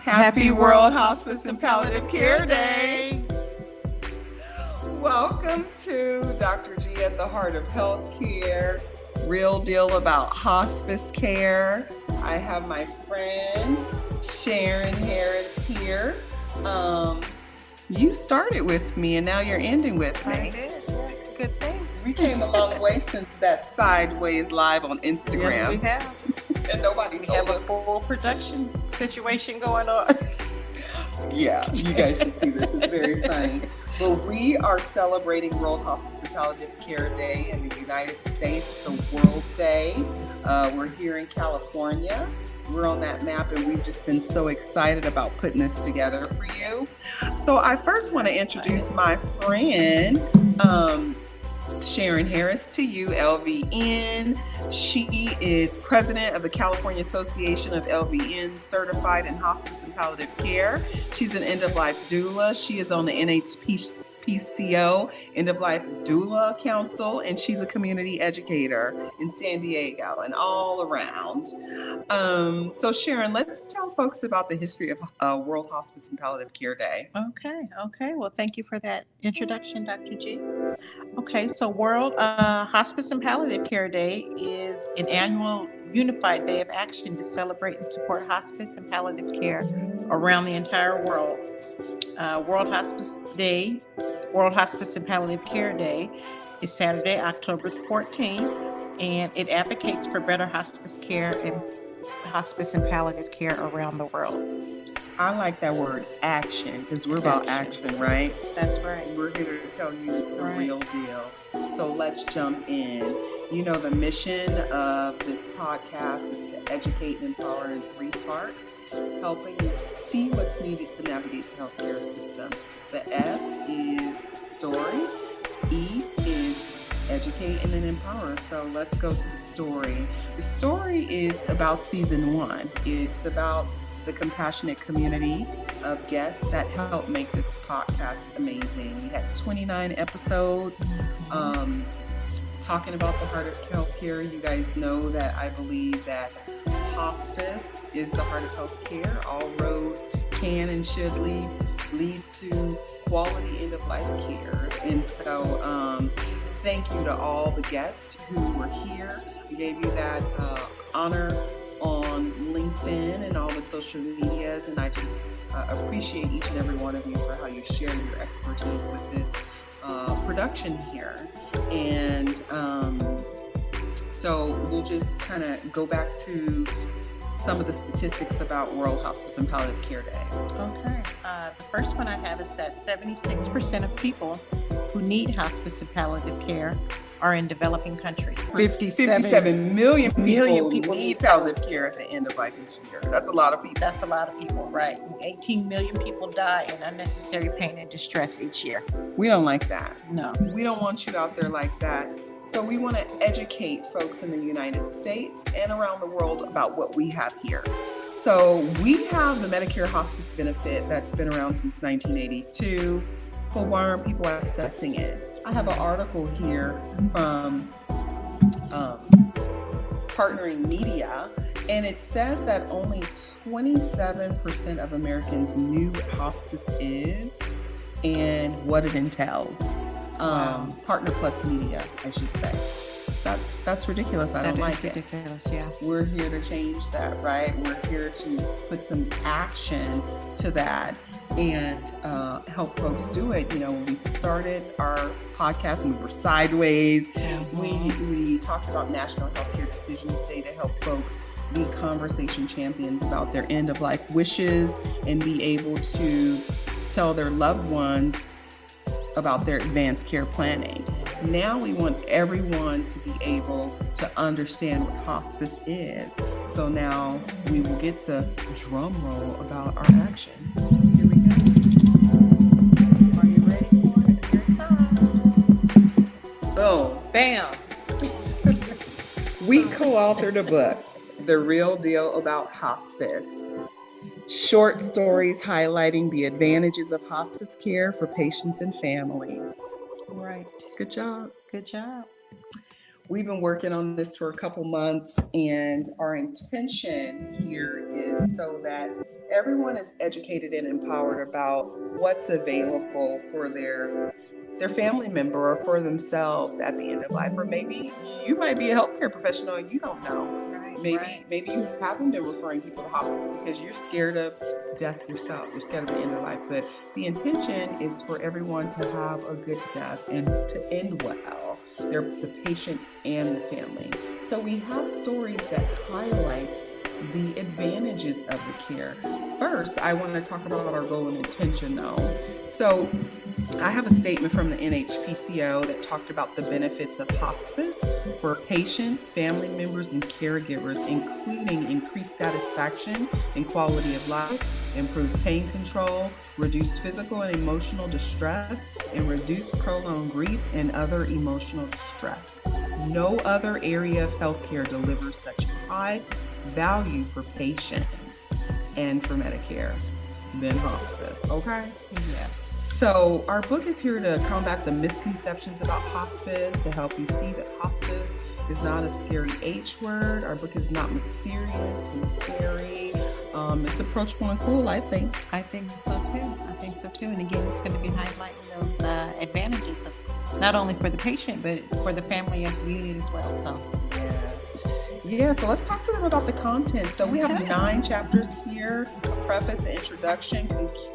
Happy World Hospice and Palliative Care Day. Welcome to Dr. G at the Heart of Healthcare, real deal about hospice care. I have my friend Sharon Harris here. You started with me and now you're ending with me. I did, yes, good thing. We came a long way since that Sideways Live on Instagram. Yes, we have. And nobody We told have us. a full production situation going on. Yeah, you guys should see this. It's very funny. But we are celebrating World Hospice and Palliative Care Day in the United States. It's a world day. We're here in California. We're on that map, and we've just been so excited about putting this together for you. So I first want to introduce my friend, Sharon Harris, to you, LVN. She is president of the California Association of LVN Certified in Hospice and Palliative Care. She's an end-of-life doula. She is on the NHPCO End-of-Life Doula Council, and she's a community educator in San Diego and all around. So Sharon, let's tell folks about the history of World Hospice and Palliative Care Day. Okay. Well, thank you for that introduction, Dr. G. Okay, so World Hospice and Palliative Care Day is an annual unified day of action to celebrate and support hospice and palliative care around the entire world. World Hospice and Palliative Care Day is Saturday, October 14th, and it advocates for better hospice care and hospice and palliative care around the world. I like that word, action, because we're about action, right? That's right. We're here to tell you the real deal. So let's jump in. You know, the mission of this podcast is to educate and empower in 3 parts, helping you see what's needed to navigate the healthcare system. The S is story. E is educate and then empower. So let's go to the story. The story is about season 1. It's about the compassionate community of guests that helped make this podcast amazing. We had 29 episodes talking about the heart of healthcare. You guys know that I believe that hospice is the heart of healthcare. All roads can and should lead to quality end-of-life care. And so thank you to all the guests who were here. We gave you that honor on LinkedIn and all the social medias, and I just appreciate each and every one of you for how you share your expertise with this production here. And so we'll just kind of go back to some of the statistics about World Hospice and Palliative Care Day. Okay. The first one I have is that 76% of people who need hospice and palliative care are in developing countries. 57 million people need palliative care at the end of life each year. That's a lot of people. That's a lot of people, right? 18 million people die in unnecessary pain and distress each year. We don't like that. No. We don't want you out there like that. So we want to educate folks in the United States and around the world about what we have here. So we have the Medicare hospice benefit that's been around since 1982. But why aren't people accessing it? I have an article here from Partnering Media, and it says that only 27% of Americans knew what hospice is and what it entails. Partner Plus Media, I should say. That's ridiculous. I don't like it. Ridiculous, yeah. We're here to change that, right? We're here to put some action to that and help folks do it. You know, when we started our podcast, we were sideways. We talked about National Healthcare Decisions Day to help folks be conversation champions about their end-of-life wishes and be able to tell their loved ones about their advanced care planning. Now we want everyone to be able to understand what hospice is. So now we will get to drum roll about our action. Here we go. Are you ready for it? Here it comes. Oh, Bam. we co-authored a book, The Real Deal About Hospice. Short stories highlighting the advantages of hospice care for patients and families. Right. Good job. Good job. we've been working on this for a couple months, and our intention here is so that everyone is educated and empowered about what's available for their family member or for themselves at the end of life. Or maybe you might be a healthcare professional and you don't know. Maybe you haven't been referring people to hospice because you're scared of death yourself. You're scared of the end of life. But the intention is for everyone to have a good death and to end well. The patient and the family. So we have stories that highlight the advantages of the care. First, I want to talk about our goal and intention though. So I have a statement from the NHPCO that talked about the benefits of hospice for patients, family members, and caregivers, including increased satisfaction and quality of life, improved pain control, reduced physical and emotional distress, and reduced prolonged grief and other emotional distress. No other area of healthcare delivers such high value for patients and for Medicare than hospice. Okay? Yes. So our book is here to combat the misconceptions about hospice, to help you see that hospice is not a scary H word. Our book is not mysterious and scary. It's approachable and cool, I think. I think so too. And again, it's going to be highlighting those advantages of not only for the patient, but for the family as a unit as well. So yeah, so let's talk to them about the content. So we have 9 chapters here: a preface, an introduction,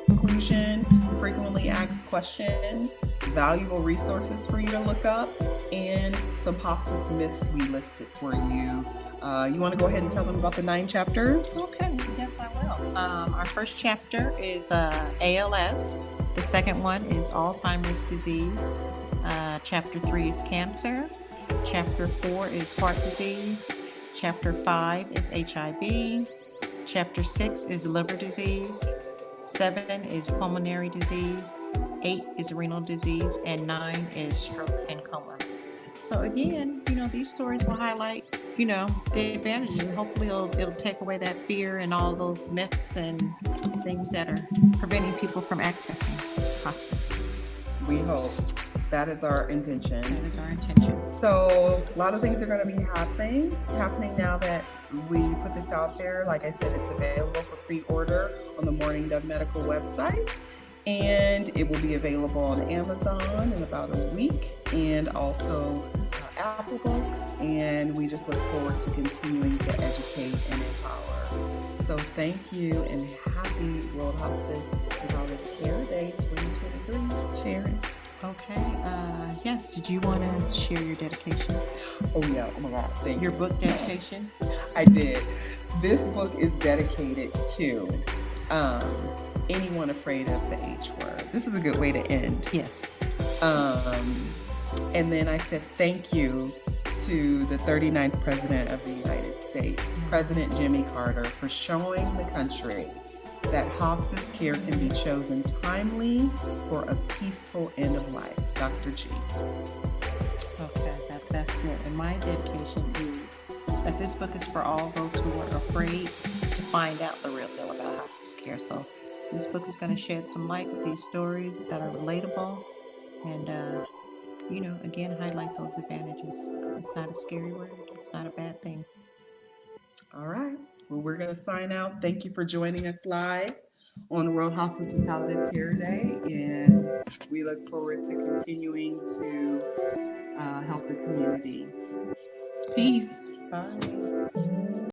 conclusion, frequently asked questions, valuable resources for you to look up, and some hospice myths we listed for you. You want to go ahead and tell them about the 9 chapters? Okay, yes, I will. Our first chapter is ALS. The second one is Alzheimer's disease. Chapter 3 is cancer. Chapter 4 is heart disease. Chapter 5 is HIV. Chapter 6 is liver disease. 7 is pulmonary disease. 8 is renal disease. And 9 is stroke and coma. So again, these stories will highlight, the advantages. Hopefully it'll take away that fear and all those myths and things that are preventing people from accessing hospice. We hope. That is our intention. So a lot of things are going to be happening now that we put this out there. Like I said, it's available for pre-order on the Morning Dove Medical website, and it will be available on Amazon in about a week, and also Apple Books. And we just look forward to continuing to educate and empower. So thank you, and happy World Hospice and Palliative Care Day 2023, Sharon. Okay. Yes. Did you want to share your dedication? Oh yeah. Oh my God. Thank you. Your book dedication? I did. This book is dedicated to anyone afraid of the H word. This is a good way to end. Yes. And then I said thank you to the 39th President of the United States, President Jimmy Carter, for showing the country that hospice care can be chosen timely for a peaceful end of life. Dr. G. Okay, that's good. And my dedication is that this book is for all those who are afraid to find out the real deal about hospice care. So this book is going to shed some light with these stories that are relatable and, again, highlight those advantages. It's not a scary word. It's not a bad thing. All right. Well, we're going to sign out. Thank you for joining us live on World Hospice and Palliative Care Day. And we look forward to continuing to help the community. Peace. Bye.